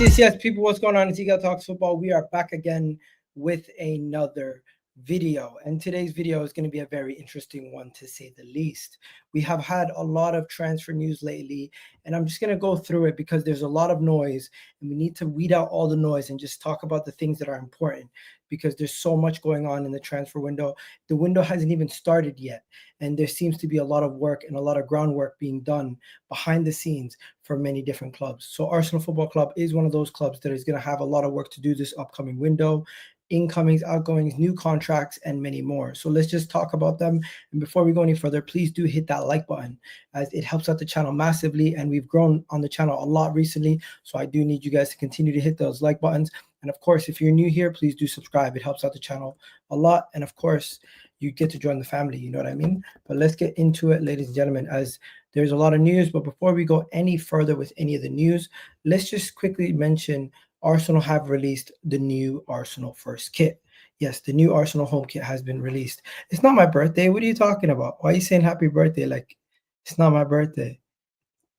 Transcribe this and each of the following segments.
Yes, people, what's going on? It's Eagle Talks Football. We are back again with another video, and today's video is going to be a very interesting one, to say the least. We have had a lot of transfer news lately, and I'm just going to go through it because there's a lot of noise, and we need to weed out all the noise and just talk about the things that are important, because there's so much going on in the transfer window. The window hasn't even started yet, and there seems to be a lot of work and a lot of groundwork being done behind the scenes for many different clubs. So Arsenal Football Club is one of those clubs that is going to have a lot of work to do this upcoming window. Incomings, outgoings, new contracts, and many more. So let's just talk about them. And before we go any further, please do hit that like button, as it helps out the channel massively, and we've grown on the channel a lot recently. So I do need you guys to continue to hit those like buttons. And of course, if you're new here, please do subscribe. It helps out the channel a lot. And of course, you get to join the family, you know what I mean? But let's get into it, ladies and gentlemen, as there's a lot of news. But before we go any further with any of the news, let's just quickly mention Arsenal have released the new Arsenal first kit. Yes, the new Arsenal home kit has been released. It's not my birthday. What are you talking about? Why are you saying happy birthday? Like, it's not my birthday.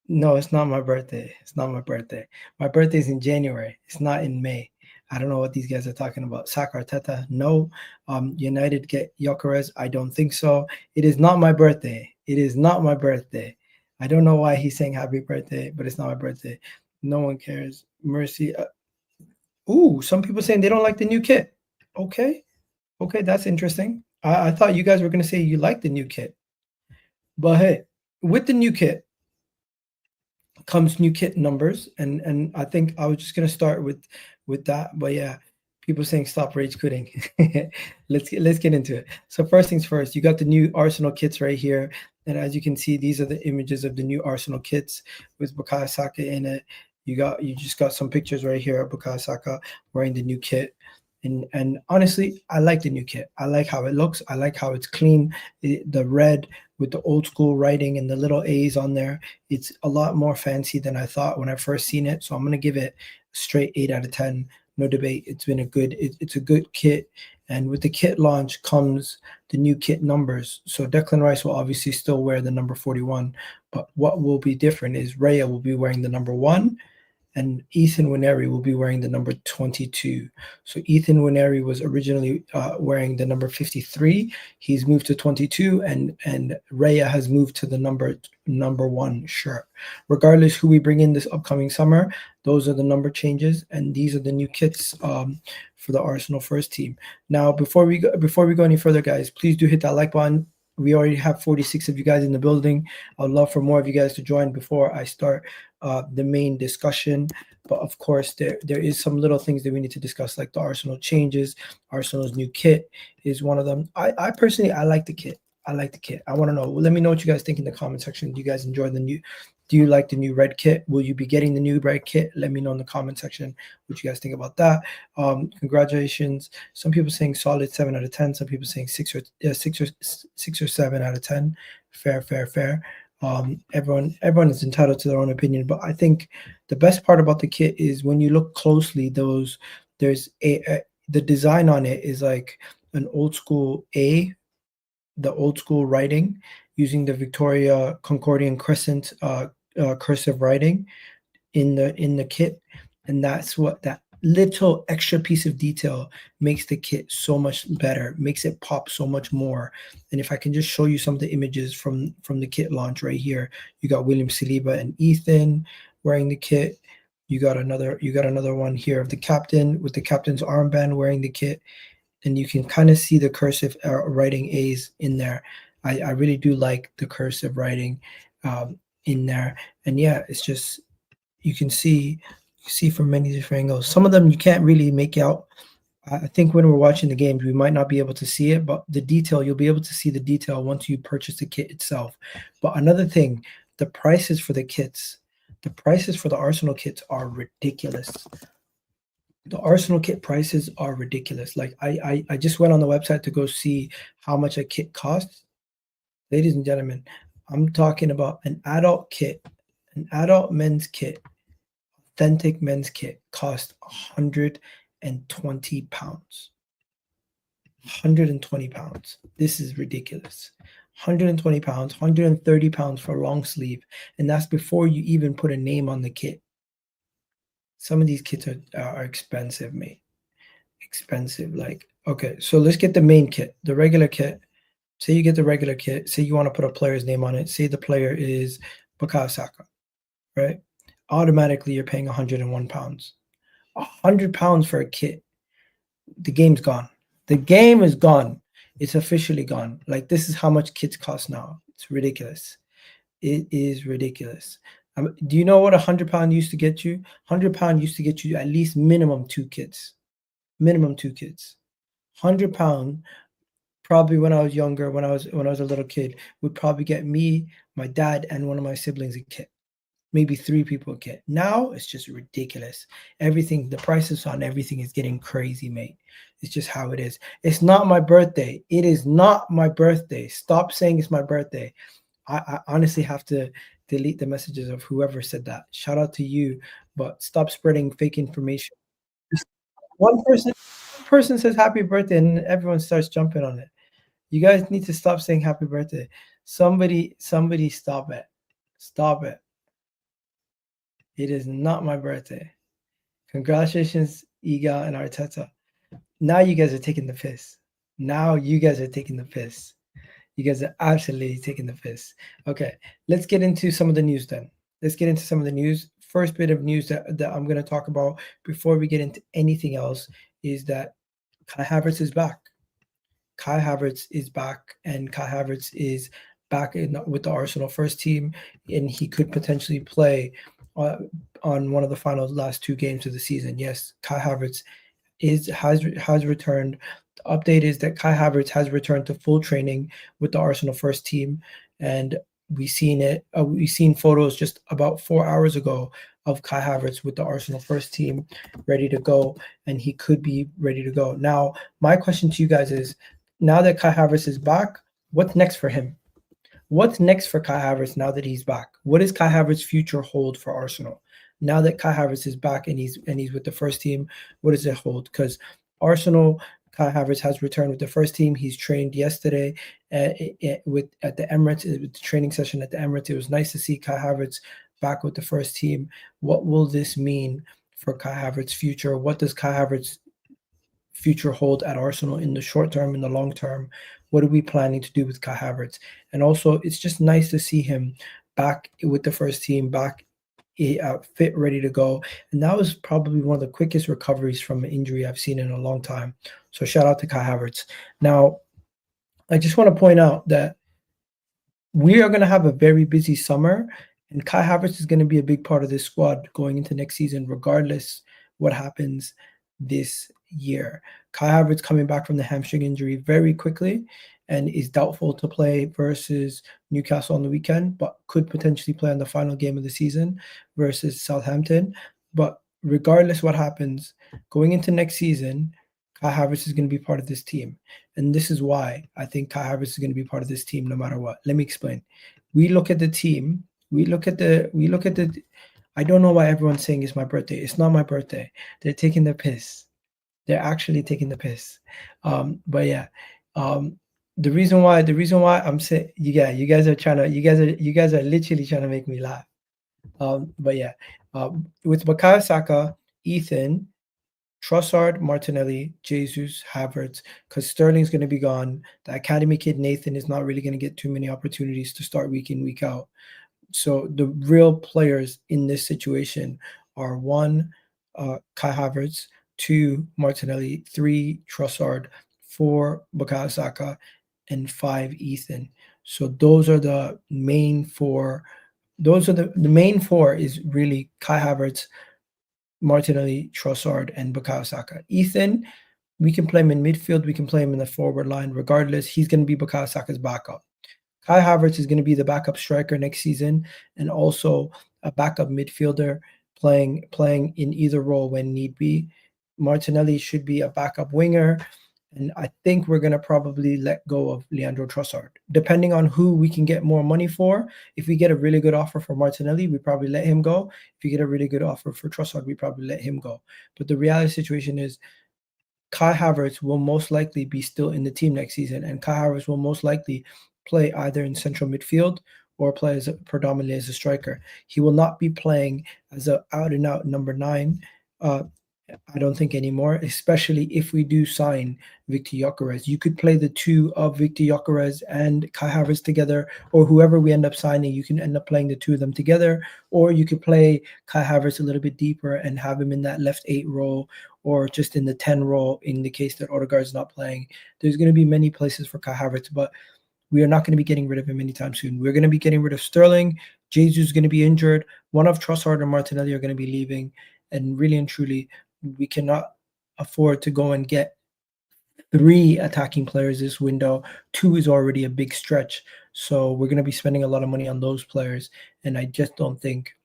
No, it's not my birthday. It's not my birthday. My birthday's in January. It's not in May. I don't know what these guys are talking about. Saka, Arteta, no. United get Gyokeres. I don't think so. It is not my birthday. It is not my birthday. I don't know why he's saying happy birthday, but it's not my birthday. No one cares. Mercy. Ooh, some people saying they don't like the new kit. Okay, that's interesting. I thought you guys were going to say you like the new kit. But hey, with the new kit comes new kit numbers, and I think I was just going to start with that. But yeah, people saying stop rage quitting. Let's get into it. So first things first, you got the new Arsenal kits right here. And as you can see, these are the images of the new Arsenal kits with Bukayo Saka in it. You just got some pictures right here of Bukayo Saka wearing the new kit. And honestly, I like the new kit. I like how it looks. I like how it's clean. The red with the old school writing and the little A's on there. It's a lot more fancy than I thought when I first seen it. So I'm going to give it a straight 8 out of 10. No debate. It's been it's a good kit. And with the kit launch comes the new kit numbers. So Declan Rice will obviously still wear the number 41. But what will be different is Raya will be wearing the number 1. And Ethan Nwaneri will be wearing the number 22. So Ethan Nwaneri was originally wearing the number 53. He's moved to 22, and Raya has moved to the number 1 shirt. Regardless who we bring in this upcoming summer, those are the number changes, and these are the new kits for the Arsenal first team. Now, before we go any further, guys, please do hit that like button. We already have 46 of you guys in the building. I would love for more of you guys to join before I start the main discussion. But of course, there is some little things that we need to discuss, like the Arsenal changes. Arsenal's new kit is one of them. I personally, I like the kit. I like the kit. I want to know. Let me know what you guys think in the comment section. Do you guys enjoy the new? Do you like the new red kit? Will you be getting the new red kit? Let me know in the comment section what you guys think about that. Congratulations. Some people saying solid 7 out of 10. Some people saying 6 or 7 out of 10. Fair. Everyone is entitled to their own opinion, but I think the best part about the kit is when you look closely, there's the design on it is like an old school A, the old school writing using the Victoria Concordian Crescent cursive writing in the kit, and that's what that little extra piece of detail makes the kit so much better, makes it pop so much more. And if I can just show you some of the images from the kit launch right here, you got William Saliba and Ethan wearing the kit. You got another one here of the captain with the captain's armband wearing the kit, and you can kind of see the cursive writing A's in there. I really do like the cursive writing in there, and yeah, it's just you can see from many different angles. Some of them you can't really make out. I think when we're watching the games, we might not be able to see it, but the detail, you'll be able to see the detail once you purchase the kit itself. But another thing, the prices for the kits, the prices for the Arsenal kits are ridiculous. The Arsenal kit prices are ridiculous. Like I just went on the website to go see how much a kit costs. Ladies and gentlemen, I'm talking about an adult kit, an adult men's kit, authentic men's kit cost 120 pounds. 120 pounds. This is ridiculous. 120 pounds, 130 pounds for long sleeve. And that's before you even put a name on the kit. Some of these kits are expensive, mate. Expensive. Like, okay, so let's get the main kit, the regular kit. Say you get the regular kit. Say you want to put a player's name on it. Say the player is Bukayo Saka, right? Automatically, you're paying £101. £100 for a kit. The game's gone. The game is gone. It's officially gone. Like, this is how much kits cost now. It's ridiculous. It is ridiculous. Do you know what £100 used to get you? £100 used to get you at least minimum 2 kits. Minimum 2 kits. £100 probably when I was younger, when I was a little kid, would probably get me, my dad, and one of my siblings a kit. Maybe 3 people a kit. Now it's just ridiculous. Everything, the prices on everything is getting crazy, mate. It's just how it is. It's not my birthday. It is not my birthday. Stop saying it's my birthday. I honestly have to delete the messages of whoever said that. Shout out to you, but stop spreading fake information. One person says happy birthday and everyone starts jumping on it. You guys need to stop saying happy birthday. Somebody stop it. Stop it. It is not my birthday. Congratulations, Iga and Arteta. Now you guys are taking the piss. Now you guys are taking the piss. You guys are absolutely taking the piss. Okay, let's get into some of the news then. Let's get into some of the news. First bit of news that I'm going to talk about before we get into anything else is that Kai Havertz is back. Kai Havertz is back, and Kai Havertz is back with the Arsenal first team, and he could potentially play on one of the final last 2 games of the season. Yes, Kai Havertz has returned. The update is that Kai Havertz has returned to full training with the Arsenal first team, and we've seen photos just about 4 hours ago of Kai Havertz with the Arsenal first team ready to go, and he could be ready to go. Now, my question to you guys is, now that Kai Havertz is back, what's next for him? What's next for Kai Havertz now that he's back? What does Kai Havertz's future hold for Arsenal? Now that Kai Havertz is back and he's with the first team, what does it hold? Because Arsenal, Kai Havertz has returned with the first team. He's trained yesterday at the Emirates, with the training session at the Emirates. It was nice to see Kai Havertz back with the first team. What will this mean for Kai Havertz's future? What does Kai Havertz's future hold at Arsenal in the short term, in the long term? What are we planning to do with Kai Havertz? And also, it's just nice to see him back with the first team, back fit, ready to go. And that was probably one of the quickest recoveries from an injury I've seen in a long time. So shout out to Kai Havertz. Now, I just want to point out that we are going to have a very busy summer, and Kai Havertz is going to be a big part of this squad going into next season, regardless what happens this year. Kai Havertz coming back from the hamstring injury very quickly and is doubtful to play versus Newcastle on the weekend, but could potentially play on the final game of the season versus Southampton. But regardless what happens, going into next season, Kai Havertz is going to be part of this team. And this is why I think Kai Havertz is going to be part of this team no matter what. Let me explain. We look at the team. We look at the I don't know why everyone's saying it's my birthday. It's not my birthday. They're taking the piss. They're actually taking the piss. But yeah, the reason why I'm saying, you guys are literally trying to make me laugh. But yeah, with Bukayo Saka, Ethan, Trossard, Martinelli, Jesus, Havertz, because Sterling's going to be gone. The academy kid Nathan is not really going to get too many opportunities to start week in, week out. So the real players in this situation are 1, Kai Havertz, 2, Martinelli, 3, Trossard, 4, Bukayo Saka, and 5, Ethan. So those are the main 4. Those are the main 4 is really Kai Havertz, Martinelli, Trossard, and Bukayo Saka. Ethan, we can play him in midfield. We can play him in the forward line. Regardless, he's going to be Bukayo Saka's backup. Kai Havertz is going to be the backup striker next season and also a backup midfielder playing in either role when need be. Martinelli should be a backup winger. And I think we're going to probably let go of Leandro Trossard. Depending on who we can get more money for, if we get a really good offer for Martinelli, we probably let him go. If you get a really good offer for Trossard, we probably let him go. But the reality situation is Kai Havertz will most likely be still in the team next season, and Kai Havertz will most likely play either in central midfield or play as predominantly as a striker. He will not be playing as an out-and-out number 9. I don't think anymore, especially if we do sign Viktor Gyökeres. You could play the two of Viktor Gyökeres and Kai Havertz together, or whoever we end up signing, you can end up playing the two of them together, or you could play Kai Havertz a little bit deeper and have him in that left 8 role, or just in the 10 role in the case that Odegaard is not playing. There's going to be many places for Kai Havertz, but we are not going to be getting rid of him anytime soon. We're going to be getting rid of Sterling. Jesus is going to be injured. One of Trossard and Martinelli are going to be leaving. And really and truly, we cannot afford to go and get 3 attacking players this window. 2 is already a big stretch. So we're going to be spending a lot of money on those players. And I just don't think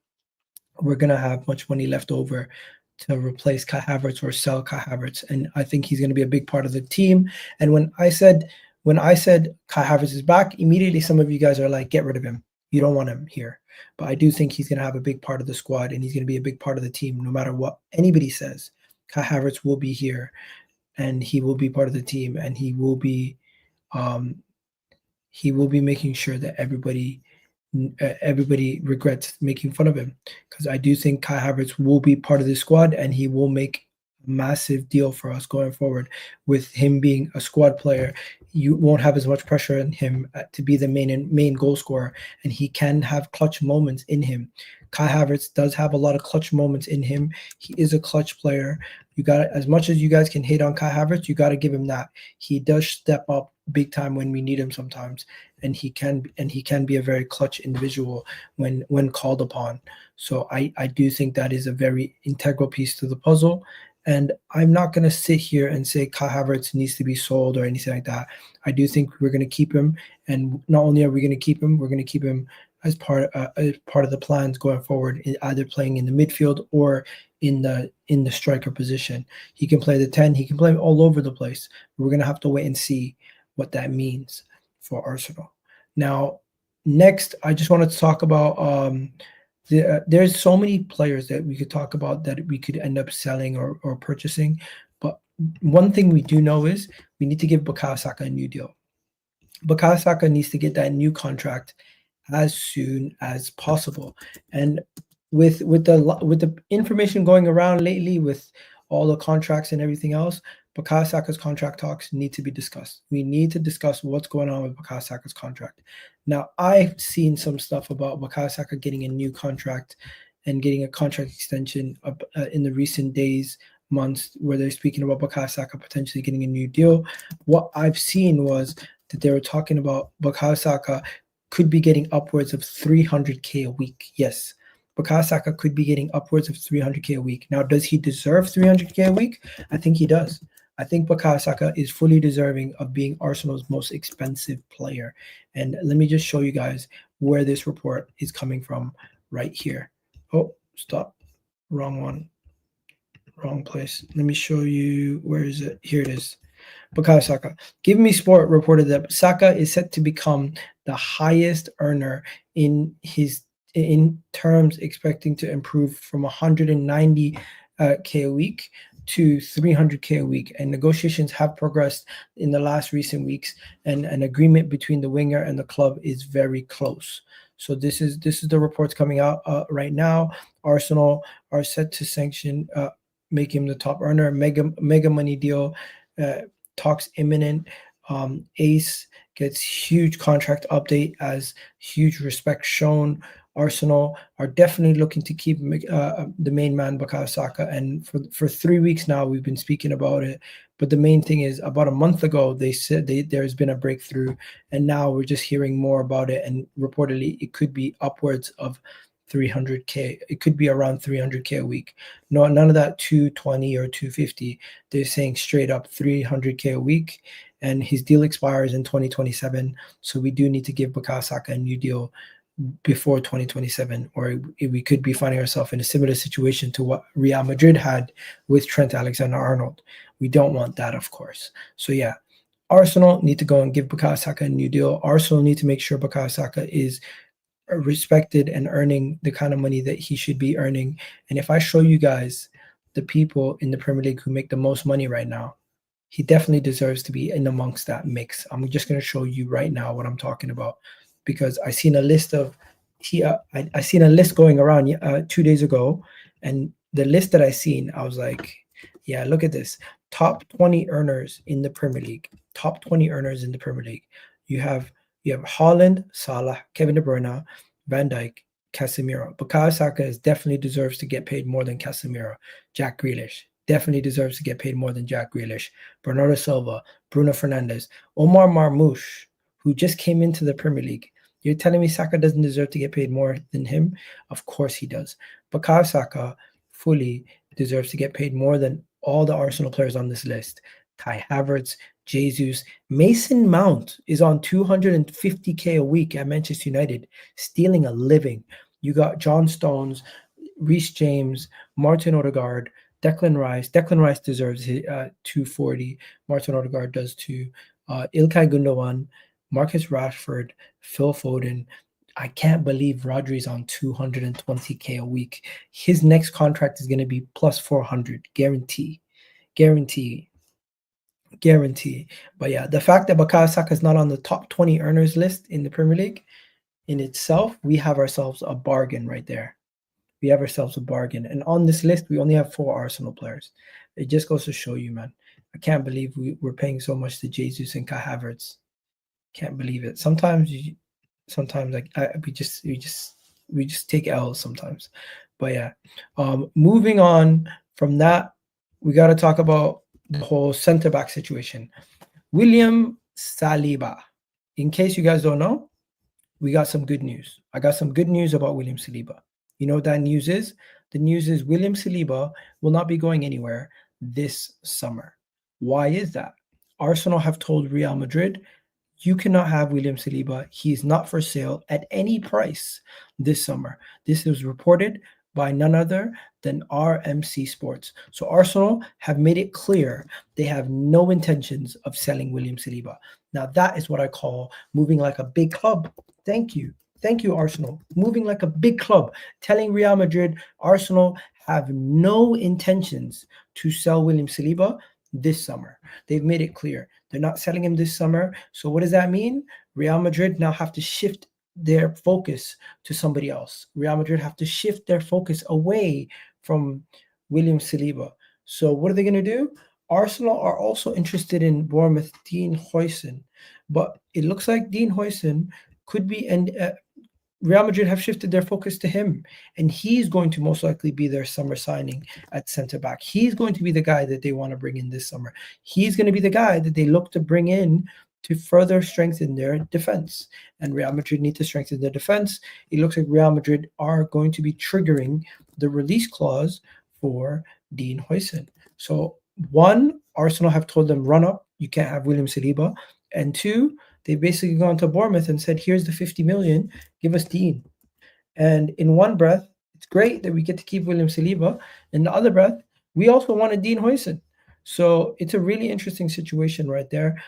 we're going to have much money left over to replace Kai Havertz or sell Kai Havertz. And I think he's going to be a big part of the team. And when I said Kai Havertz is back, immediately some of you guys are like, get rid of him. You don't want him here. But I do think he's going to have a big part of the squad, and he's going to be a big part of the team no matter what anybody says. Kai Havertz will be here, and he will be part of the team, and he will be making sure that everybody regrets making fun of him, because I do think Kai Havertz will be part of the squad, and he will make a massive deal for us going forward. With him being a squad player, you won't have as much pressure on him to be the main goal scorer, and he can have clutch moments in him. Kai Havertz does have a lot of clutch moments in him. He is a clutch player. You got, as much as you guys can hate on Kai Havertz, you got to give him that. He does step up big time when we need him sometimes, and he can be a very clutch individual when called upon. So I do think that is a very integral piece to the puzzle. And I'm not going to sit here and say Kai Havertz needs to be sold or anything like that. I do think we're going to keep him. And not only are we going to keep him, we're going to keep him as part of the plans going forward, either playing in the midfield or in the striker position. He can play the 10. He can play all over the place. We're going to have to wait and see what that means for Arsenal. Now, next, I just wanted to talk about there's so many players that we could talk about that we could end up selling or purchasing. But one thing we do know is we need to give Bukayo Saka a new deal. Bukayo Saka needs to get that new contract as soon as possible. And with the information going around lately, with all the contracts and everything else, Bukayo Saka's contract talks need to be discussed. We need to discuss what's going on with Bukayo Saka's contract. Now, I've seen some stuff about Bukayo Saka getting a new contract and getting a contract extension in the recent days, months, where they're speaking about Bukayo Saka potentially getting a new deal. What I've seen was that they were talking about Bukayo Saka could be getting upwards of 300K a week. Yes, Bukayo Saka could be getting upwards of 300K a week. Now, does he deserve 300K a week? I think he does. I think Bukayo Saka is fully deserving of being Arsenal's most expensive player. And let me just show you guys where this report is coming from right here. Oh, stop. Wrong one. Wrong place. Let me show you. Where is it? Here it is. Bukayo Saka. Give Me Sport reported that Saka is set to become the highest earner in terms, expecting to improve from 190K a week to 300K a week, and negotiations have progressed in the last recent weeks, and an agreement between the winger and the club is very close. So this is the reports coming out right now. Arsenal are set to sanction, make him the top earner. Mega money deal, talks imminent. Ace gets huge contract update as huge respect shown. Arsenal are definitely looking to keep the main man, Bukayo Saka, and for 3 weeks now we've been speaking about it. But the main thing is, about a month ago they said there's been a breakthrough, and now we're just hearing more about it, and reportedly it could be upwards of 300K. It could be around 300K a week. No, none of that 220 or 250. They're saying straight up 300K a week, and his deal expires in 2027. So we do need to give Bukayo Saka a new deal before 2027, or we could be finding ourselves in a similar situation to what Real Madrid had with Trent Alexander-Arnold. We don't want that, of course. So yeah, Arsenal need to go and give Bukayo Saka a new deal. Arsenal need to make sure Bukayo Saka is respected and earning the kind of money that he should be earning. And if I show you guys the people in the Premier League who make the most money right now, he definitely deserves to be in amongst that mix. I'm just going to show you right now what I'm talking about, because I seen a list of I seen a list going around 2 days ago, and the list that I seen, I was like, yeah, look at this. Top 20 earners in the Premier League. Top 20 earners in the Premier League. You have Haaland, Salah, Kevin De Bruyne, Van Dijk, Casemiro. Bukayo Saka definitely deserves to get paid more than Casemiro. Jack Grealish definitely deserves to get paid more than Jack Grealish. Bernardo Silva, Bruno Fernandes, Omar Marmoush, who just came into the Premier League. You're telling me Saka doesn't deserve to get paid more than him? Of course he does. Bukayo Saka fully deserves to get paid more than all the Arsenal players on this list. Kai Havertz, Jesus, Mason Mount is on 250K a week at Manchester United, stealing a living. You got John Stones, Reece James, Martin Odegaard, Declan Rice. Declan Rice deserves 240. Martin Odegaard does too. Ilkay Gundogan, Marcus Rashford, Phil Foden. I can't believe Rodri's on 220K a week. His next contract is going to be plus 400, guarantee. But yeah, the fact that Bukayo Saka is not on the top 20 earners list in the Premier League in itself, we have ourselves a bargain right there. We have ourselves a bargain. And on this list, we only have 4 Arsenal players. It just goes to show you, man. I can't believe we're paying so much to Jesus and Kai Havertz. Can't believe it. Sometimes like we just take L's sometimes. But yeah, moving on from that, we got to talk about the whole center back situation. William Saliba. In case you guys don't know, we got some good news. I got some good news about William Saliba. You know what that news is? The news is William Saliba will not be going anywhere this summer. Why is that? Arsenal have told Real Madrid, you cannot have William Saliba. He is not for sale at any price this summer. This was reported by none other than RMC Sports. So Arsenal have made it clear they have no intentions of selling William Saliba. Now that is what I call moving like a big club. Thank you, Arsenal. Moving like a big club, telling Real Madrid, Arsenal have no intentions to sell William Saliba this summer. They've made it clear. They're not selling him this summer. So what does that mean? Real Madrid now have to shift their focus to somebody else. Real Madrid have to shift their focus away from William Saliba. So what are they going to do? Arsenal are also interested in Bournemouth Dean Huijsen, but it looks like Dean Huijsen could be, and Real Madrid have shifted their focus to him, and he's going to most likely be their summer signing at center back. He's going to be the guy that they want to bring in this summer. He's going to be the guy that they look to bring in to further strengthen their defense. And Real Madrid need to strengthen their defense. It looks like Real Madrid are going to be triggering the release clause for Dean Huijsen. So one, Arsenal have told them, run up, you can't have William Saliba. And two, they've basically gone to Bournemouth and said, here's the 50 million, give us Dean. And in one breath, it's great that we get to keep William Saliba. In the other breath, we also wanted Dean Huijsen. So it's a really interesting situation right there.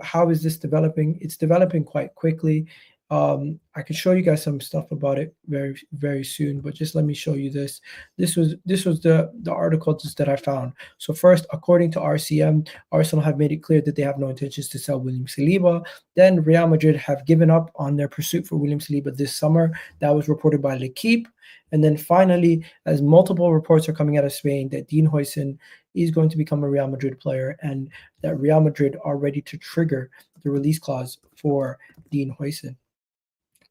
How is this developing? It's developing quite quickly. I can show you guys some stuff about it very, very soon, but just let me show you this. This was the article that I found. So first, according to RCM, Arsenal have made it clear that they have no intentions to sell William Saliba. Then Real Madrid have given up on their pursuit for William Saliba this summer. That was reported by L'Equipe. And then finally, as multiple reports are coming out of Spain, that Dean Huijsen is going to become a Real Madrid player, and that Real Madrid are ready to trigger the release clause for Dean Huijsen.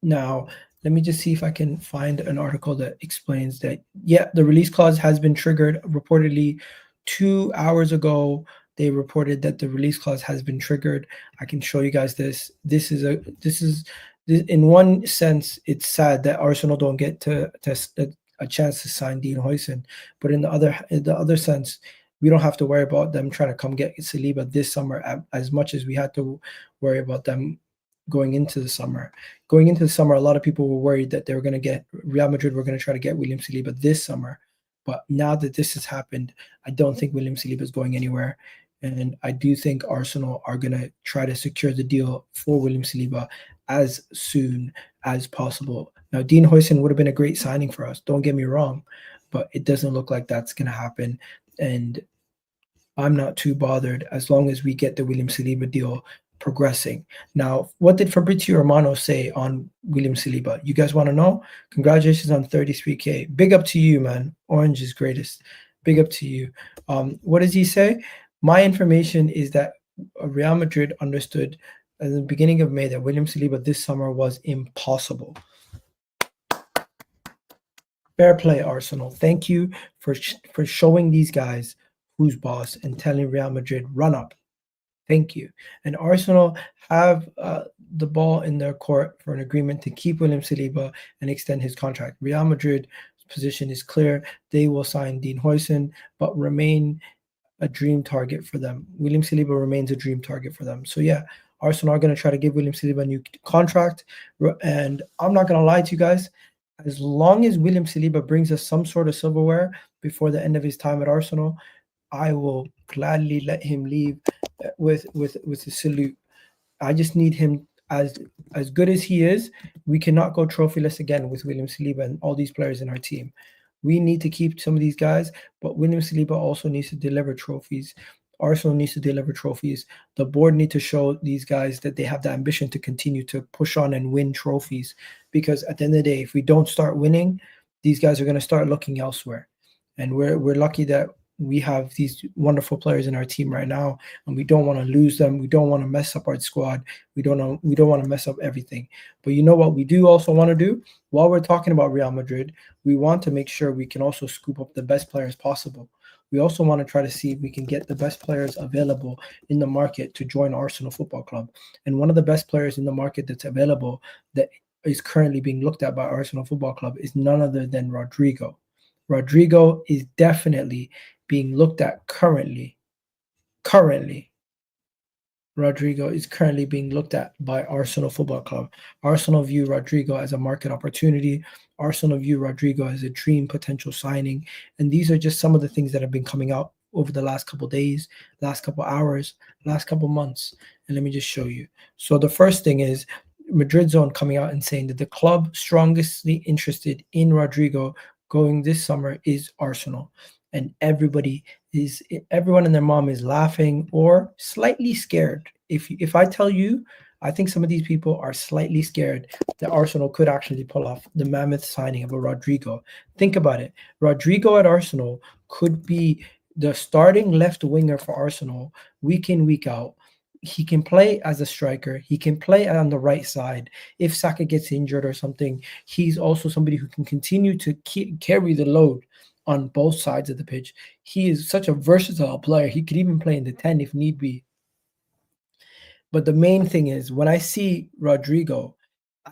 Now, let me just see if I can find an article that explains that, yeah, the release clause has been triggered. Reportedly 2 hours ago, they reported that the release clause has been triggered. I can show you guys this. This is in one sense, it's sad that Arsenal don't get a chance to sign Dean Huijsen, but in the other sense, we don't have to worry about them trying to come get Saliba this summer as much as we had to worry about them going into the summer. Going into the summer, a lot of people were worried that they were going to get Real Madrid were going to try to get William Saliba this summer. But now that this has happened, I don't think William Saliba is going anywhere. And I do think Arsenal are going to try to secure the deal for William Saliba as soon as possible. Now, Dean Huijsen would have been a great signing for us. Don't get me wrong, but it doesn't look like that's going to happen. And I'm not too bothered as long as we get the William Saliba deal progressing. Now, what did Fabrizio Romano say on William Saliba? You guys want to know? Congratulations on 33K. Big up to you, man. Orange is greatest. Big up to you. What does he say? My information is that Real Madrid understood at the beginning of May that William Saliba this summer was impossible. Fair play, Arsenal. Thank you for showing these guys who's boss and telling Real Madrid, run up. Thank you. And Arsenal have the ball in their court for an agreement to keep William Saliba and extend his contract. Real Madrid's position is clear. They will sign Dean Huijsen, but remain a dream target for them. William Saliba remains a dream target for them. So yeah, Arsenal are going to try to give William Saliba a new contract. And I'm not going to lie to you guys. As long as William Saliba brings us some sort of silverware before the end of his time at Arsenal, I will gladly let him leave with a salute. I just need him as good as he is. We cannot go trophyless again with William Saliba and all these players in our team. We need to keep some of these guys, but William Saliba also needs to deliver trophies. Arsenal needs to deliver trophies. The board need to show these guys that they have the ambition to continue to push on and win trophies. Because at the end of the day, if we don't start winning, these guys are going to start looking elsewhere. And we're lucky that we have these wonderful players in our team right now, and we don't want to lose them. We don't want to mess up our squad. We don't want to mess up everything. But you know what we do also want to do? While we're talking about Real Madrid, we want to make sure we can also scoop up the best players possible. We also want to try to see if we can get the best players available in the market to join Arsenal Football Club. And one of the best players in the market that's available that is currently being looked at by Arsenal Football Club is none other than Rodrygo. Rodrygo is definitely being looked at currently. Rodrygo is currently being looked at by Arsenal Football Club. Arsenal view Rodrygo as a market opportunity. Arsenal view Rodrygo as a dream potential signing. And these are just some of the things that have been coming out over the last couple of days, last couple of hours, last couple of months. And let me just show you. So the first thing is Madrid Zone coming out and saying that the club strongestly interested in Rodrygo going this summer is Arsenal. And everyone and their mom is laughing or slightly scared. If I tell you, I think some of these people are slightly scared that Arsenal could actually pull off the mammoth signing of a Rodrygo. Think about it. Rodrygo at Arsenal could be the starting left winger for Arsenal week in, week out. He can play as a striker. He can play on the right side. If Saka gets injured or something, he's also somebody who can continue to carry the load on both sides of the pitch. He is such a versatile player. He could even play in the 10 if need be. But the main thing is when I see Rodrygo,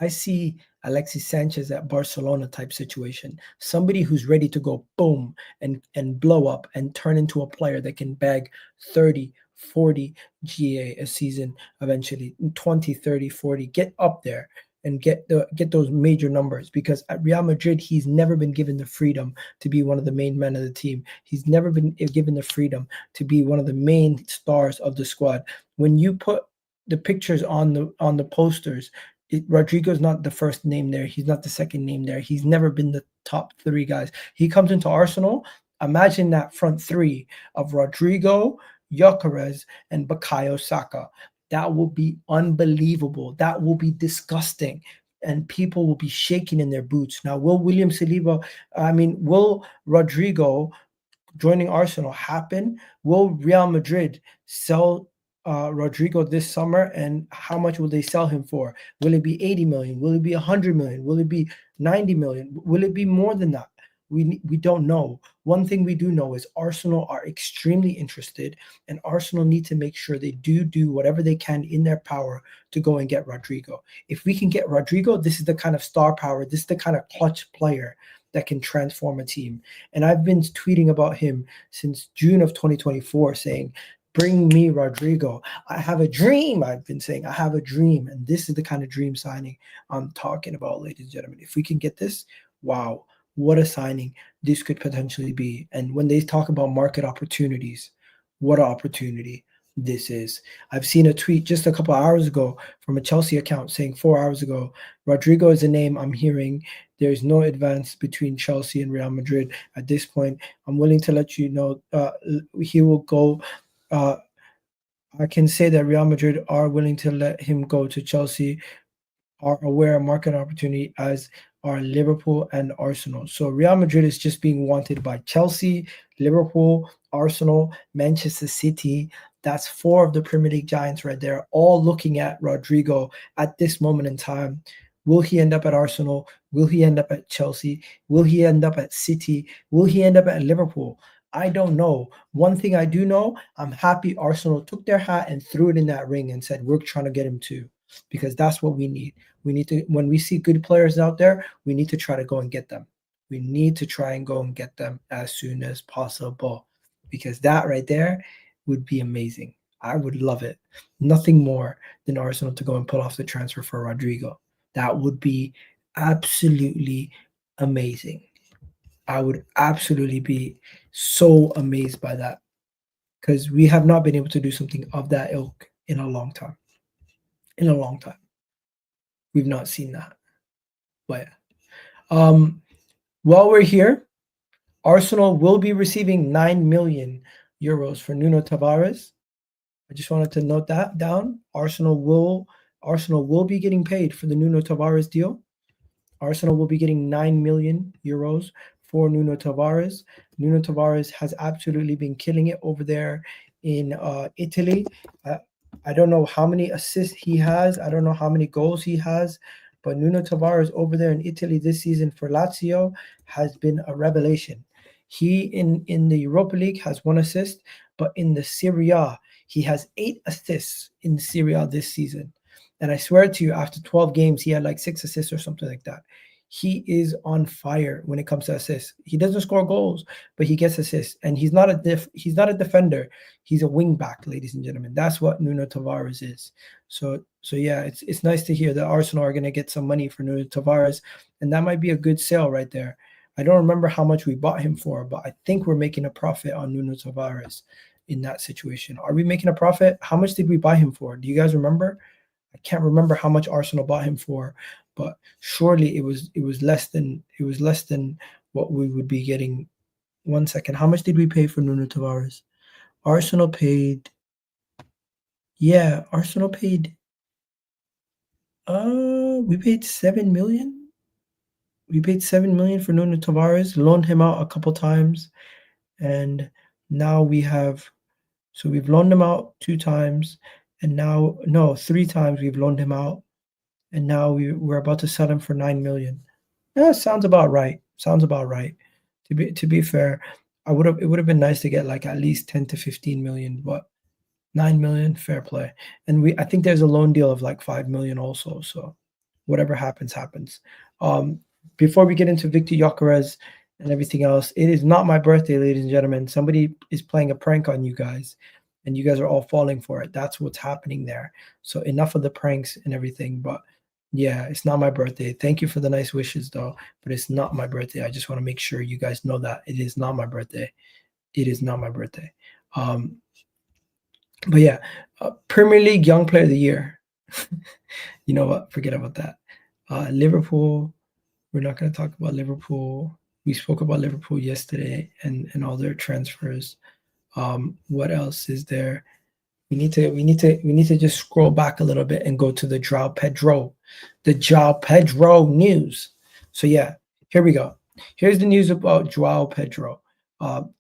I see Alexis Sanchez at Barcelona type situation. Somebody who's ready to go boom and blow up and turn into a player that can bag 30, 40 GA a season eventually, 20, 30, 40, get up there and get those major numbers. Because at Real Madrid, he's never been given the freedom to be one of the main men of the team. He's never been given the freedom to be one of the main stars of the squad. When you put the pictures on the posters, Rodrygo's not the first name there. He's not the second name there. He's never been the top three guys. He comes into Arsenal. Imagine that front three of Rodrygo, Gyökeres, and Bukayo Saka. That will be unbelievable. That will be disgusting. And people will be shaking in their boots. Now, will Rodrygo joining Arsenal happen? Will Real Madrid sell Rodrygo this summer, and how much will they sell him for? Will it be 80 million? Will it be 100 million? Will it be 90 million? Will it be more than that? We don't know. One thing we do know is Arsenal are extremely interested, and Arsenal need to make sure they do whatever they can in their power to go and get Rodrygo. If we can get Rodrygo, this is the kind of star power, this is the kind of clutch player that can transform a team. And I've been tweeting about him since June of 2024 saying, bring me Rodrygo. I have a dream. I've been saying I have a dream. And this is the kind of dream signing I'm talking about, ladies and gentlemen. If we can get this, wow, what a signing this could potentially be. And when they talk about market opportunities, what an opportunity this is. I've seen a tweet just a couple of hours ago from a Chelsea account saying 4 hours ago, Rodrygo is a name I'm hearing. There's no advance between Chelsea and Real Madrid at this point. I'm willing to let you know he will go I can say that Real Madrid are willing to let him go to Chelsea, are aware of market opportunity, as are Liverpool and Arsenal. So Real Madrid is just being wanted by Chelsea, Liverpool, Arsenal, Manchester City. That's four of the Premier League giants right there, all looking at Rodrygo at this moment in time. Will he end up at Arsenal? Will he end up at Chelsea? Will he end up at City? Will he end up at Liverpool? I don't know. One thing I do know, I'm happy Arsenal took their hat and threw it in that ring and said, we're trying to get him too, because that's what we need. We need to, when we see good players out there, we need to try to go and get them. We need to try and go and get them as soon as possible, because that right there would be amazing. I would love it. Nothing more than Arsenal to go and pull off the transfer for Rodrygo. That would be absolutely amazing. I would absolutely be so amazed by that, because we have not been able to do something of that ilk in a long time. In a long time. We've not seen that. But while we're here, Arsenal will be receiving 9 million euros for Nuno Tavares. I just wanted to note that down. Arsenal will be getting paid for the Nuno Tavares deal. Arsenal will be getting 9 million euros for Nuno Tavares. Nuno Tavares has absolutely been killing it over there in Italy. I don't know how many assists he has. I don't know how many goals he has. But Nuno Tavares over there in Italy this season for Lazio has been a revelation. He in the Europa League has 1 assist, but in the Serie A, he has 8 assists in Serie A this season. And I swear to you, after 12 games, he had like 6 assists or something like that. He is on fire when it comes to assists. He doesn't score goals, but he gets assists. And he's not a defender. He's a wing back, ladies and gentlemen. That's what Nuno Tavares is. So yeah, it's nice to hear that Arsenal are going to get some money for Nuno Tavares, and that might be a good sale right there. I don't remember how much we bought him for, but I think we're making a profit on Nuno Tavares in that situation. Are we making a profit? How much did we buy him for? Do you guys remember? I can't remember how much Arsenal bought him for, but surely it was less than what we would be getting. 1 second. How much did we pay for Nuno Tavares? Arsenal paid. Yeah, Arsenal paid. We paid 7 million. We paid 7 million for Nuno Tavares. Loaned him out a couple times, and now we have. So we've loaned him out 2 times, and now 3 times we've loaned him out, and now we're about to sell him for 9 million. Yeah, sounds about right. Sounds about right. To be fair, it would have been nice to get like at least 10 to 15 million, but 9 million, fair play. And I think there's a loan deal of like 5 million also. So whatever happens, happens. Before we get into Viktor Gyökeres and everything else, it is not my birthday, ladies and gentlemen. Somebody is playing a prank on you guys, and you guys are all falling for it. That's what's happening there. So enough of the pranks and everything. But yeah, it's not my birthday. Thank you for the nice wishes, though. But it's not my birthday. I just want to make sure you guys know that it is not my birthday. It is not my birthday. But yeah, Premier League Young Player of the Year. You know what? Forget about that. Liverpool. We're not going to talk about Liverpool. We spoke about Liverpool yesterday and all their transfers. What else is there? We need to just scroll back a little bit and go to the Joao Pedro news. So yeah, here we go. Here's the news about Joao Pedro.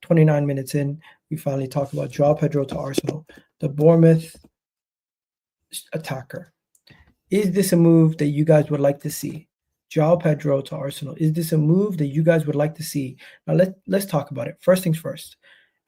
29 minutes in, we finally talk about Joao Pedro to Arsenal, the Bournemouth attacker. Is this a move that you guys would like to see? Joao Pedro to Arsenal. Is this a move that you guys would like to see? Now let's talk about it. First things first.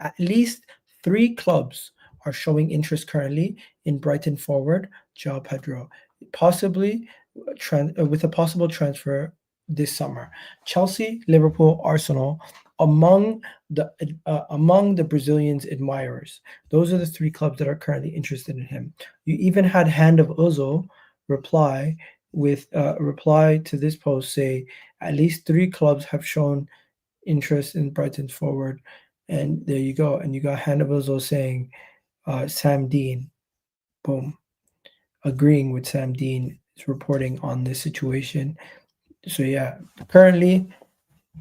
At least 3 clubs are showing interest currently in Brighton forward Joao Pedro, possibly with a possible transfer this summer. Chelsea, Liverpool, Arsenal, among the Brazilians' admirers. Those are the 3 clubs that are currently interested in him. You even had Hand of Ozil reply with a reply to this post, say at least 3 clubs have shown interest in Brighton's forward. And there you go. And you got Hand of Ozil saying Sam Dean, boom, agreeing with Sam Dean is reporting on this situation. So yeah, currently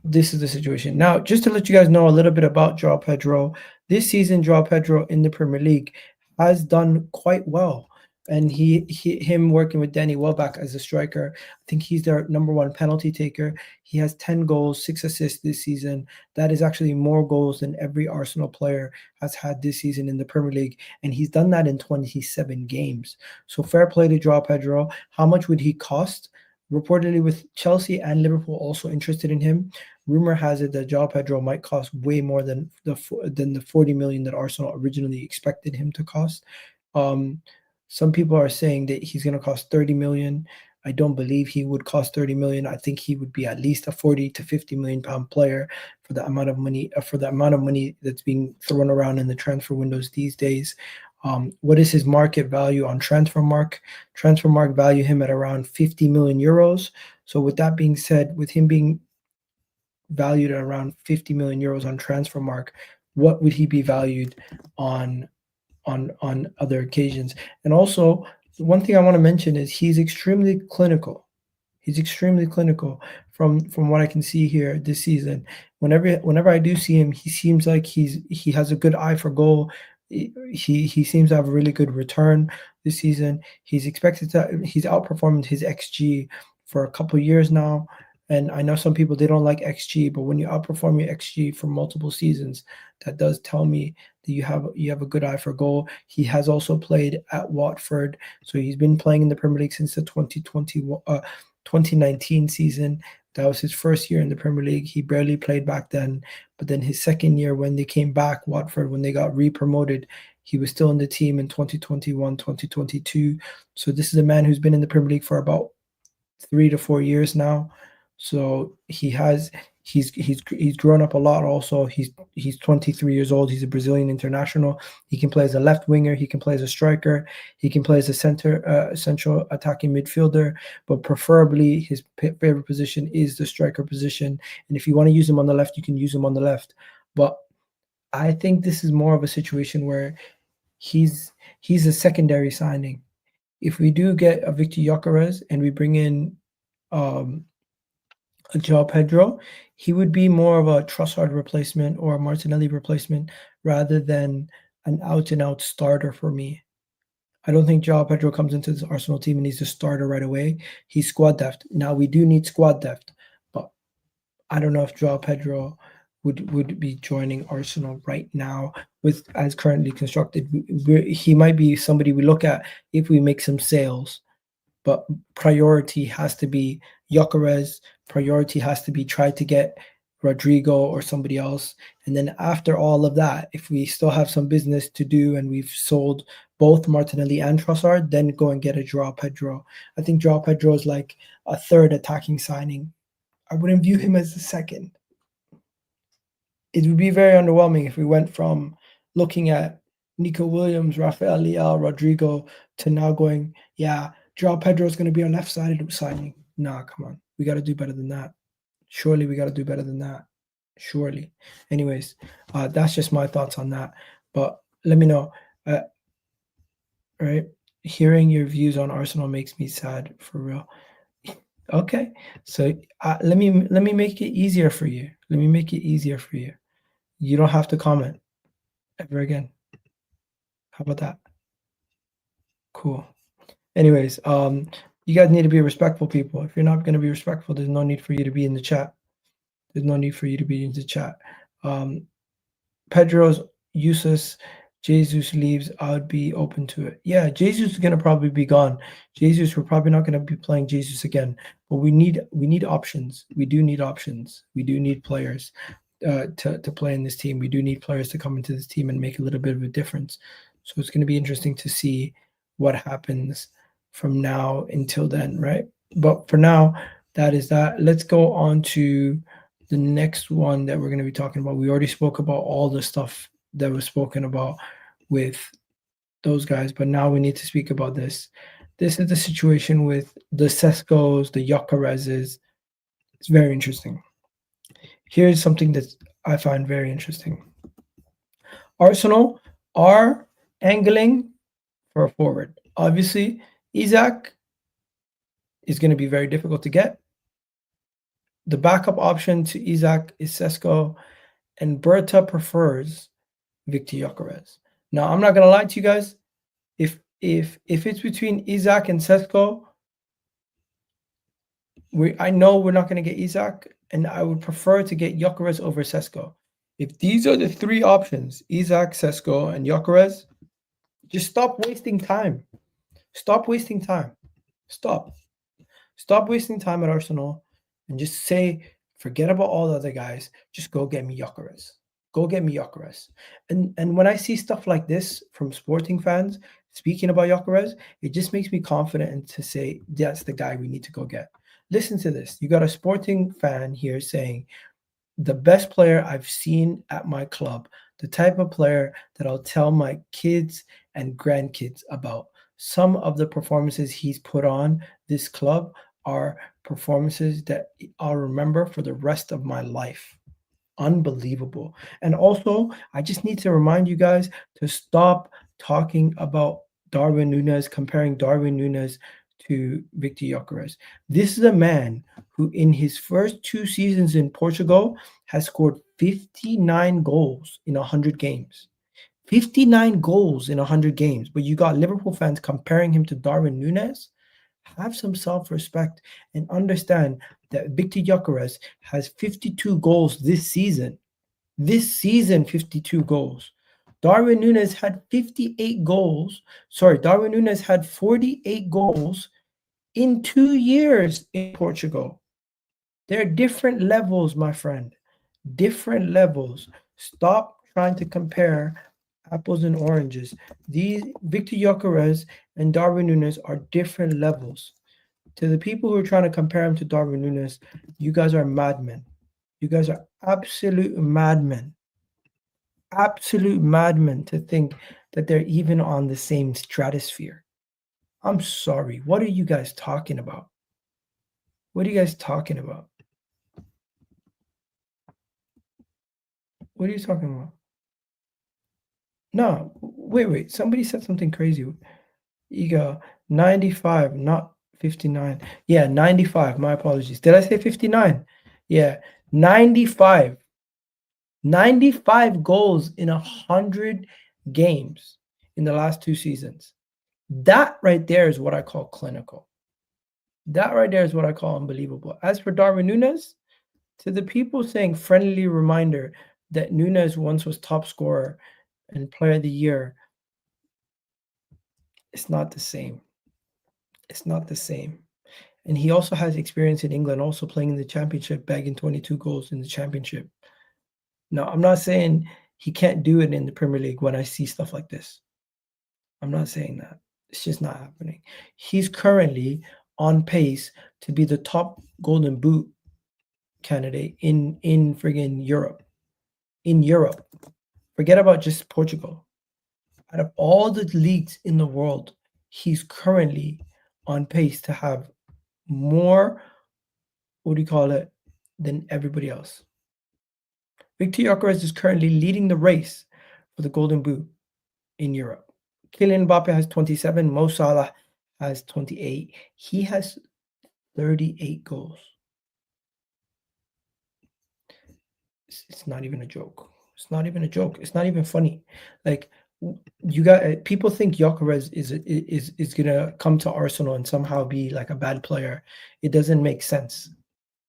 this is the situation. Now, just to let you guys know a little bit about Joao Pedro, this season Joao Pedro in the Premier League has done quite well. And him working with Danny Welbeck as a striker, I think he's their number one penalty taker. He has 10 goals, 6 assists this season. That is actually more goals than every Arsenal player has had this season in the Premier League. And he's done that in 27 games. So fair play to Joao Pedro. How much would he cost? Reportedly, with Chelsea and Liverpool also interested in him, rumor has it that Joao Pedro might cost way more than the 40 million that Arsenal originally expected him to cost. Um, some people are saying that he's going to cost 30 million. I don't believe he would cost 30 million. I think he would be at least a 40 to 50 million pound player for the amount of money that's being thrown around in the transfer windows these days. What is his market value on Transfermarkt? Transfermarkt value him at around 50 million euros. So with that being said, with him being valued at around 50 million euros on Transfermarkt, what would he be valued on other occasions? And also, one thing I want to mention is he's extremely clinical. He's extremely clinical from what I can see here this season. Whenever I do see him, he seems like he has a good eye for goal. He seems to have a really good return this season. He's outperformed his XG for a couple years now. And I know some people, they don't like XG, but when you outperform your XG for multiple seasons, that does tell me that you have a good eye for goal. He has also played at Watford, so he's been playing in the Premier League since the 2019 season. That was his first year in the Premier League. He barely played back then, but then his second year, when they came back, Watford, when they got re-promoted, he was still in the team in 2021, 2022. So this is a man who's been in the Premier League for about 3 to 4 years now. So he's grown up a lot. Also, he's 23 years old. He's a Brazilian international. He can play as a left winger. He can play as a striker. He can play as a central attacking midfielder. But preferably, his favorite position is the striker position. And if you want to use him on the left, you can use him on the left. But I think this is more of a situation where he's a secondary signing. If we do get a Viktor Gyökeres and we bring in Joao Pedro, he would be more of a Trossard replacement or a Martinelli replacement rather than an out-and-out starter for me. I don't think Joao Pedro comes into this Arsenal team and he's a starter right away. He's squad depth. Now, we do need squad depth, but I don't know if Joao Pedro would be joining Arsenal right now with as currently constructed. He might be somebody we look at if we make some sales, but priority has to be Gyökeres. Priority has to be try to get Rodrygo or somebody else. And then after all of that, if we still have some business to do and we've sold both Martinelli and Trossard, then go and get a Joao Pedro. I think Joao Pedro is like a third attacking signing. I wouldn't view him as the second. It would be very underwhelming if we went from looking at Nico Williams, Rafael Leao, Rodrygo to now going, yeah, Joao Pedro is going to be our left-sided signing. Nah, come on. We got to do better than that. Surely we got to do better than that. Surely. Anyways, that's just my thoughts on that. But let me know. Right? Hearing your views on Arsenal makes me sad, for real. Okay. So let me make it easier for you. Let me make it easier for you. You don't have to comment ever again. How about that? Cool. Anyways, you guys need to be respectful, people. If you're not going to be respectful, there's no need for you to be in the chat. There's no need for you to be in the chat. Pedro's useless. Jesus leaves, I would be open to it. Yeah, Jesus is going to probably be gone. Jesus, we're probably not going to be playing Jesus again. But we need options. We do need options. We do need players to play in this team. We do need players to come into this team and make a little bit of a difference. So it's going to be interesting to see what happens from now until then, right? But for now, that is that. Let's go on to the next one that we're going to be talking about. We already spoke about all the stuff that was spoken about with those guys, but now we need to speak about this. This is the situation with the Seskos, the Gyökereses. It's very interesting. Here's something that I find very interesting. Arsenal are angling for a forward. Obviously, Isak is going to be very difficult to get. The backup option to Isak is Sesko, and Berta prefers Viktor Gyökeres. Now, I'm not going to lie to you guys. if it's between Isaac and Sesko, I know we're not going to get Isaac, and I would prefer to get Gyökeres over Sesko. If these are the three options, Isaac, Sesko, and Gyökeres, just stop wasting time. Stop wasting time. Stop. Stop wasting time at Arsenal and just say, forget about all the other guys. Just go get me Gyökeres. Go get me Gyökeres. And when I see stuff like this from Sporting fans speaking about Gyökeres, it just makes me confident to say that's the guy we need to go get. Listen to this. You got a Sporting fan here saying, the best player I've seen at my club, the type of player that I'll tell my kids and grandkids about. Some of the performances he's put on this club are performances that I'll remember for the rest of my life. Unbelievable. And also, I just need to remind you guys to stop talking about Darwin Núñez, comparing Darwin Núñez to Viktor Gyökeres. This is a man who in his first 2 seasons in Portugal has scored 59 goals in 100 games. 59 goals in 100 games. But you got Liverpool fans comparing him to Darwin Núñez. Have some self-respect and understand that Viktor Gyökeres has 52 goals this season. This season, 52 goals. Darwin Núñez had 58 goals. Sorry, Darwin Núñez had 48 goals in 2 years in Portugal. They're different levels, my friend. Different levels. Stop trying to compare apples and oranges. These Viktor Gyökeres and Darwin Núñez are different levels. To the people who are trying to compare him to Darwin Núñez, you guys are madmen. You guys are absolute madmen. Absolute madmen to think that they're even on the same stratosphere. I'm sorry. What are you guys talking about? What are you guys talking about? What are you talking about? No, wait. Somebody said something crazy. You go 95, not 59. Yeah, 95. My apologies. Did I say 59? Yeah, 95. 95 goals in 100 games in the last 2 seasons. That right there is what I call clinical. That right there is what I call unbelievable. As for Darwin Núñez, to the people saying friendly reminder that Núñez once was top scorer and player of the year, it's not the same. It's not the same. And he also has experience in England, also playing in the championship, bagging 22 goals in the championship. Now, I'm not saying he can't do it in the Premier League when I see stuff like this. I'm not saying that. It's just not happening. He's currently on pace to be the top Golden Boot candidate in friggin' Europe. In Europe. Forget about just Portugal. Out of all the leagues in the world, he's currently on pace to have more, than everybody else. Viktor Gyökeres is currently leading the race for the Golden Boot in Europe. Kylian Mbappe has 27. Mo Salah has 28. He has 38 goals. It's not even a joke. It's not even a joke. It's not even funny. Like, you got people think Gyökeres is gonna come to Arsenal and somehow be like a bad player. It doesn't make sense.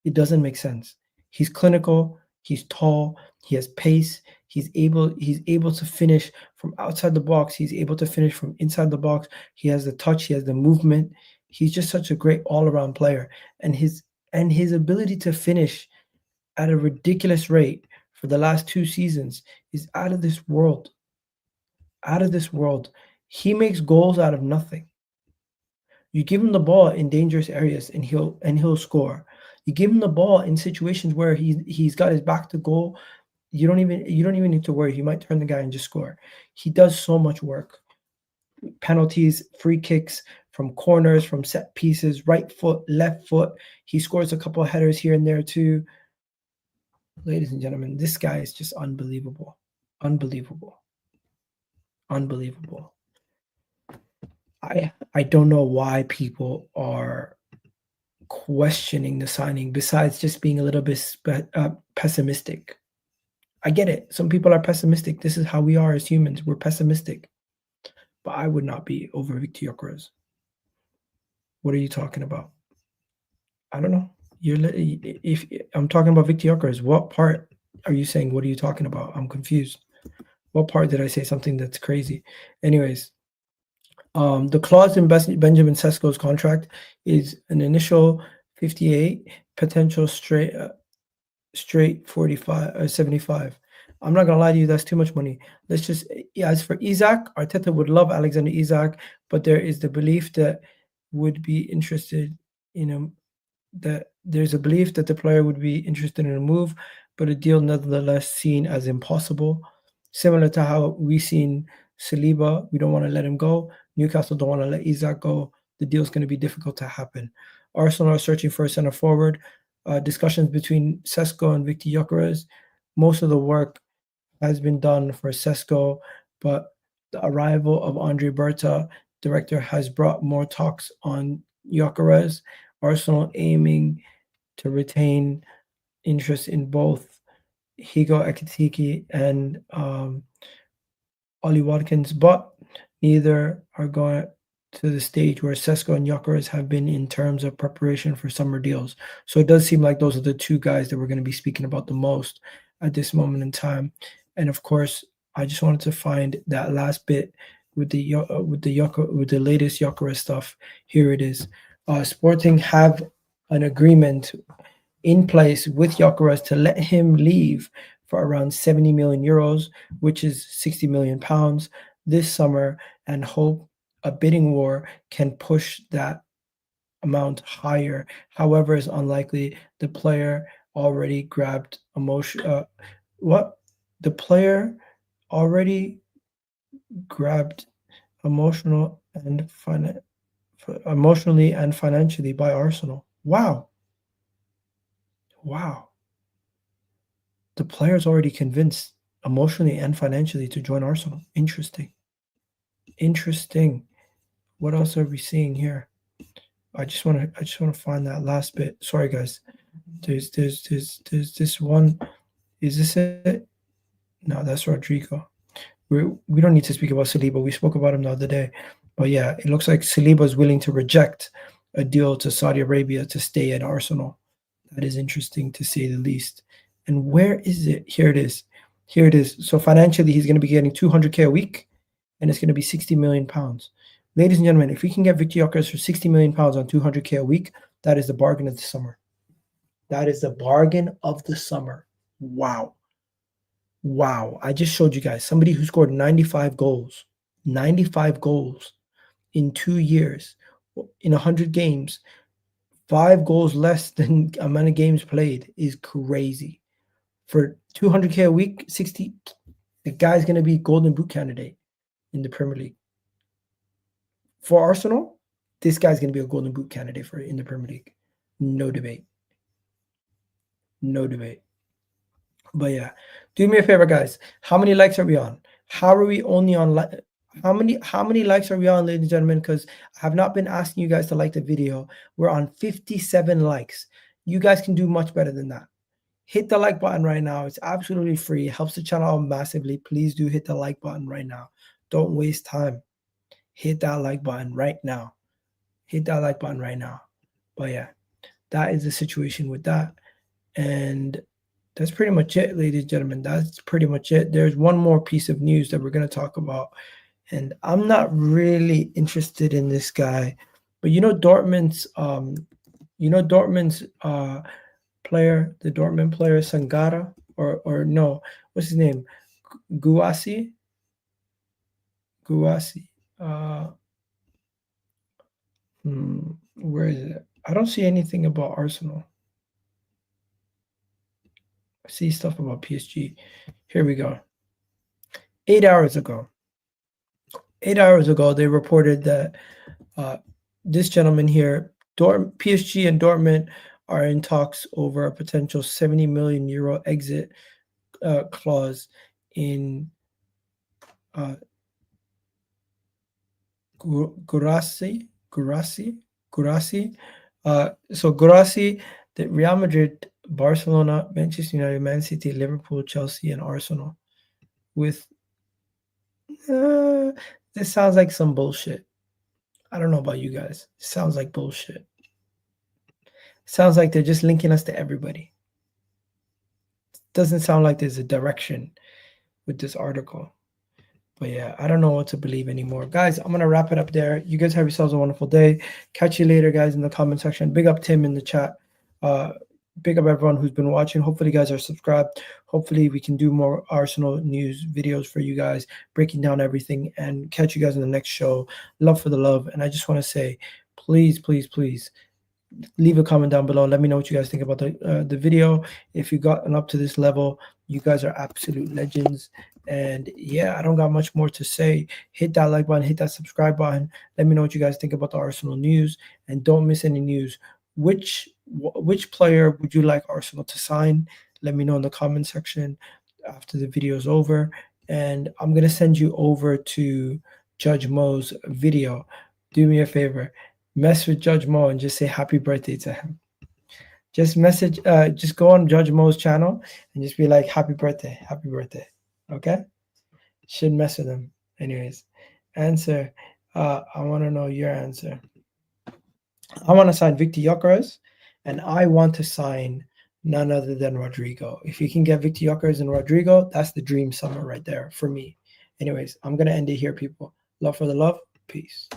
It doesn't make sense. He's clinical. He's tall. He has pace. He's able to finish from outside the box. He's able to finish from inside the box. He has the touch. He has the movement. He's just such a great all-around player. And his ability to finish at a ridiculous rate for the last 2 seasons is out of this world. Out of this world. He makes goals out of nothing. You give him the ball in dangerous areas and he'll score. You give him the ball in situations where he's got his back to goal. You don't even need to worry. He might turn the guy and just score. He does so much work. Penalties, free kicks, from corners, from set pieces, right foot, left foot. He scores a couple of headers here and there too. Ladies and gentlemen, this guy is just unbelievable. Unbelievable. Unbelievable. I don't know why people are questioning the signing besides just being a little bit pessimistic. I get it. Some people are pessimistic. This is how we are as humans. We're pessimistic. but I would not be over Viktor Gyokeres. What are you talking about? I don't know. If I'm talking about Viktor Gyokeres, what part are you saying? What are you talking about? I'm confused. What part did I say something that's crazy? Anyways, the clause in Benjamin Sesko's contract is an initial 58, potential straight 45 or 75. I'm not gonna lie to you, that's too much money. Let's just as for Isak, Arteta would love Alexander Isak, but there is the belief that would be interested in him. That there's a belief that the player would be interested in a move, but a deal nevertheless seen as impossible. Similar to how we seen Saliba, we don't want to let him go. Newcastle don't want to let Isak go. The deal's going to be difficult to happen. Arsenal are searching for a center forward. Discussions between Sesko and Viktor Gyökeres. Most of the work has been done for Sesko, but the arrival of Andre Berta, director, has brought more talks on Gyökeres. Arsenal aiming to retain interest in both Higo Ekitike and Ollie Watkins, but neither are going to the stage where Sesko and Gyökeres have been in terms of preparation for summer deals. So it does seem like those are the two guys that we're going to be speaking about the most at this moment in time. And of course, I just wanted to find that last bit with the latest Gyökeres stuff. Here it is. Sporting have an agreement in place with Gyökeres to let him leave for around 70 million euros, which is 60 million pounds this summer, and hope a bidding war can push that amount higher. However, it's unlikely. The player already grabbed emotion. What? The player already grabbed emotional and emotionally and financially by Arsenal. Wow. Wow. The player's already convinced emotionally and financially to join Arsenal. Interesting. Interesting. What else are we seeing here? I just want to find that last bit. Sorry guys. There's this one. Is this it? No, that's Rodrygo. We don't need to speak about Saliba. We spoke about him the other day. But yeah, it looks like Saliba is willing to reject a deal to Saudi Arabia to stay at Arsenal. That is interesting to say the least. And where is it? Here it is. Here it is. So financially, he's going to be getting 200K a week, and it's going to be 60 million pounds. Ladies and gentlemen, if we can get Viktor Gyökeres for 60 million pounds on 200K a week, that is the bargain of the summer. That is the bargain of the summer. Wow. Wow. I just showed you guys somebody who scored 95 goals in 2 years, in 100 games. 5 goals less than amount of games played is crazy. For 200K a week, 60, the guy's going to be golden boot candidate in the Premier League. For Arsenal, this guy's going to be a golden boot candidate in the Premier League. No debate. No debate. But yeah, do me a favor, guys. How many likes are we on? How are we only on how many likes are we on, ladies and gentlemen? Because I have not been asking you guys to like the video. We're on 57 likes. You guys can do much better than that. Hit the like button right now. It's absolutely free. It helps the channel out massively. Please do hit the like button right now. Don't waste time. Hit that like button right now. Hit that like button right now. But yeah, that is the situation with that. And that's pretty much it, ladies and gentlemen. That's pretty much it. There's one more piece of news that we're going to talk about. And I'm not really interested in this guy. But Dortmund's player, the Dortmund player Sangara, or no, what's his name? Guirassy. Where is it? I don't see anything about Arsenal. I see stuff about PSG. Here we go. 8 hours ago, they reported that this gentleman here, PSG and Dortmund, are in talks over a potential 70 million euro exit clause in Guirassy. So Guirassy, the Real Madrid, Barcelona, Manchester United, Man City, Liverpool, Chelsea, and Arsenal, with This sounds like some bullshit. I don't know about you guys. It sounds like bullshit. Sounds like they're just linking us to everybody. Doesn't sound like there's a direction with this article. But yeah, I don't know what to believe anymore. Guys, I'm going to wrap it up there. You guys have yourselves a wonderful day. Catch you later, guys, in the comment section. Big up Tim in the chat. Big up everyone who's been watching. Hopefully, you guys are subscribed. Hopefully, we can do more Arsenal news videos for you guys, breaking down everything, and catch you guys in the next show. Love for the love. And I just want to say, please, please, please, leave a comment down below. Let me know what you guys think about the video. If you gotten up to this level, you guys are absolute legends. And yeah, I don't got much more to say. Hit that like button, hit that subscribe button. Let me know what you guys think about the Arsenal news, and don't miss any news. Which player would you like Arsenal to sign? Let me know in the comment section after the video is over. And I'm gonna send you over to Judge Mo's video. Do me a favor, mess with Judge Mo and just say happy birthday to him. Just just go on Judge Mo's channel and just be like, happy birthday. Okay? Should mess with him. Anyways, answer. I want to know your answer. I want to sign Viktor Gyökeres, and I want to sign none other than Rodrygo. If you can get Viktor Gyökeres and Rodrygo, that's the dream summer right there for me. Anyways, I'm going to end it here, people. Love for the love. Peace.